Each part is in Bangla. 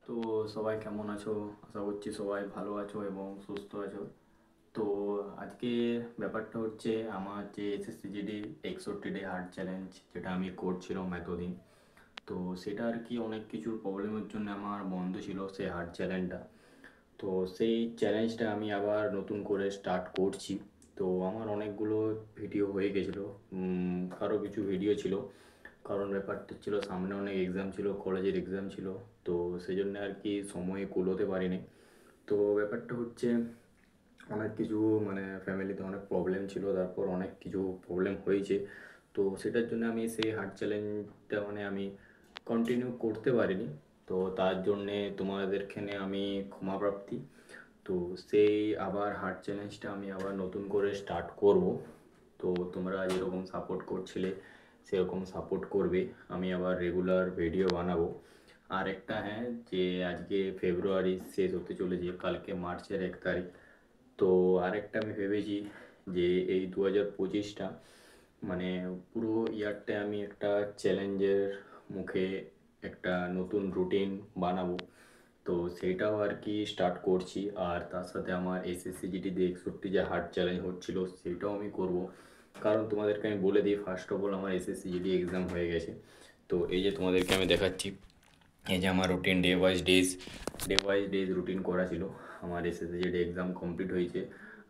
তো সবাই কেমন আছো? আশা করছি সবাই ভালো আছো এবং সুস্থ আছো। তো আজকে ব্যাপারটা হচ্ছে আমার যে এসএসসিজিডি 61 ডে হার্ড চ্যালেঞ্জ যেটা আমি করছিলাম এতদিন। তো সেটা আর কি অনেক কিছুর প্রবলেমের জন্য আমার বন্ধ ছিল সেই হার্ড চ্যালেঞ্জটা। তো সেই চ্যালেঞ্জটা আমি আবার নতুন করে স্টার্ট করছি। তো আমার অনেকগুলো ভিডিও হয়ে গেছিলো, আরও কিছু ভিডিও ছিল, কারণ ব্যাপারটা ছিল সামনে অনেক এক্সাম ছিল, কলেজের এক্সাম ছিল। তো সেই জন্য আর কি সময়ে কুলোতে পারিনি। তো ব্যাপারটা হচ্ছে অনেক কিছু মানে ফ্যামিলিতে অনেক প্রবলেম ছিল, তারপর অনেক কিছু প্রবলেম হয়েছে। তো সেটার জন্য আমি সেই হার্ড চ্যালেঞ্জটা আমি কন্টিনিউ করতে পারিনি। তো তার জন্যে তোমাদেরখানে আমি ক্ষমাপ্রার্থী। তো সেই আবার হার্ড চ্যালেঞ্জটা আমি আবার নতুন করে স্টার্ট করব। তো তোমরা যেরকম সাপোর্ট করছিলে সেরকম সাপোর্ট করবে, আমি আবার রেগুলার ভিডিও বানাবো। আর একটা হ্যাঁ, যে আজকে ফেব্রুয়ারি শেষ হতে চলেছে, কালকে মার্চের 1 তারিখ। তো আরেকটা আমি ভেবেছি যে এই 2025টা পুরো ইয়ারটায় আমি একটা চ্যালেঞ্জের মুখে একটা নতুন রুটিন বানাবো। তো সেইটাও আর কি স্টার্ট করছি। আর তার সাথে আমার এসএসসিজিডি 61 যে হার্ড চ্যালেঞ্জ হচ্ছিল সেটাও আমি করব। কারণ তোমাদেরকে আমি বলে দিই, ফার্স্ট অফ অল আমার এসএসসিজিডি এক্সাম হয়ে গেছে। তো এই যে তোমাদেরকে আমি দেখাচ্ছি, এই যে আমার routine day wise days routine করা ছিল। আমার এসএসসিজিডি এক্সাম কমপ্লিট হয়েছে।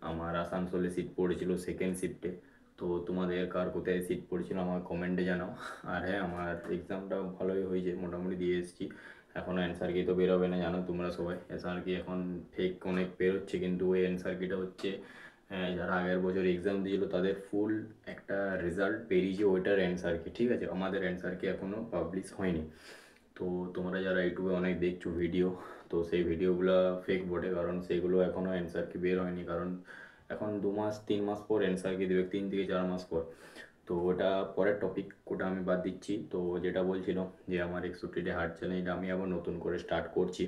আমার আসানসোলে সিট পড়েছিল সেকেন্ড শিফটে। তো তোমাদের কার কোথায় সিট পড়েছিল আমার কমেন্টে জানাও। আর হ্যাঁ, আমার এক্সামটা ভালোই হয়েছে, মোটামুটি দিয়ে এসেছি। এখনও অ্যান্সার কি তো বেরোবে না, জানো তোমরা সবাই। অ্যান্সার কি এখন ফেক অনেক বেরোচ্ছে, কিন্তু ওই অ্যান্সার কিটা হচ্ছে যারা আগের বছর এক্সাম দিয়েছিল তাদের ফুল একটা রেজাল্ট বেরিয়েছে, ওইটার অ্যান্সার কি। ঠিক আছে, আমাদের অ্যান্সার কি এখনও পাবলিশ হয়নি। তো তোমরা যারা ইউটিউবে অনেক দেখছো ভিডিও, তো সেই ভিডিওগুলো ফেক বটে, কারণ সেগুলো এখনও অ্যান্সার কি বের হয়নি। কারণ এখন 2 মাস 3 মাস পর অ্যান্সার কি দেবে, 3 থেকে 4 মাস পর। তো ওটা পরের টপিক, ওটা আমি বাদ দিচ্ছি। তো যেটা বলছিল যে আমার 61 ডে হার্ড চ্যালেঞ্জটা আমি আবার নতুন করে স্টার্ট করছি।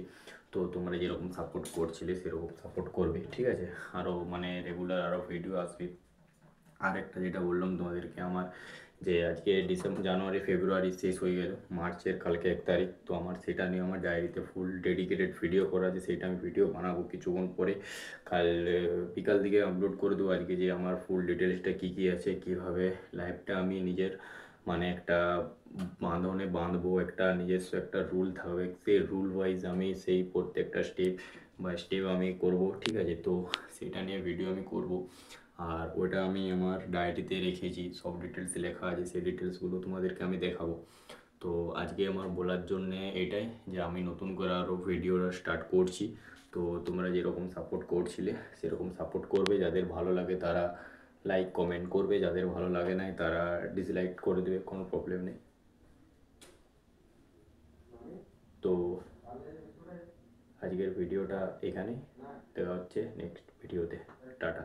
তো তোমরা যেরকম সাপোর্ট করছিলে সেরকম সাপোর্ট করবে, ঠিক আছে। আরও রেগুলার আরও ভিডিও আসবে। আর একটা যেটা বললাম তোমাদেরকে, আমার যে আজকে জানুয়ারি ফেব্রুয়ারি শেষ হয়ে গেল, মার্চের কালকে 1 তারিখ। তো আমার সেটা নিয়ে আমার ডায়েরিতে ফুল ডেডিকেটেড ভিডিও করা আছে, সেটা আমি ভিডিও বানাবো কিছুক্ষণ পরে। কাল বিকাল দিকে আপলোড করে দেবো আজকে, যে আমার ফুল ডিটেলসটা কী কী আছে, কীভাবে লাইফটা আমি নিজের একটা বাঁধনে বাঁধবো, একটা নিজস্ব একটা রুল থাকবে, সেই রুল ওয়াইজ আমি সেই প্রত্যেকটা স্টেপ বাই স্টেপ আমি করব, ঠিক আছে। তো সেটা নিয়ে ভিডিও আমি করব। আর ওটা আমি আমার ডায়েরিতে রেখেছি, সব ডিটেলস লেখা আছে, সেই ডিটেলসগুলো তোমাদেরকে আমি দেখাবো। তো আজকে আমার বলার জন্যে এটাই, যে আমি নতুন করে আরও ভিডিওটা স্টার্ট করছি। তো তোমরা যেরকম সাপোর্ট করছিলে সেরকম সাপোর্ট করবে। যাদের ভালো লাগে তারা লাইক কমেন্ট করবে, যাদের ভালো লাগে না তারা ডিসলাইক করে দেবে, কোনো প্রবলেম নেই। তো আজকের ভিডিওটা এখানে, দেখা হচ্ছে নেক্সট ভিডিওতে। টাটা।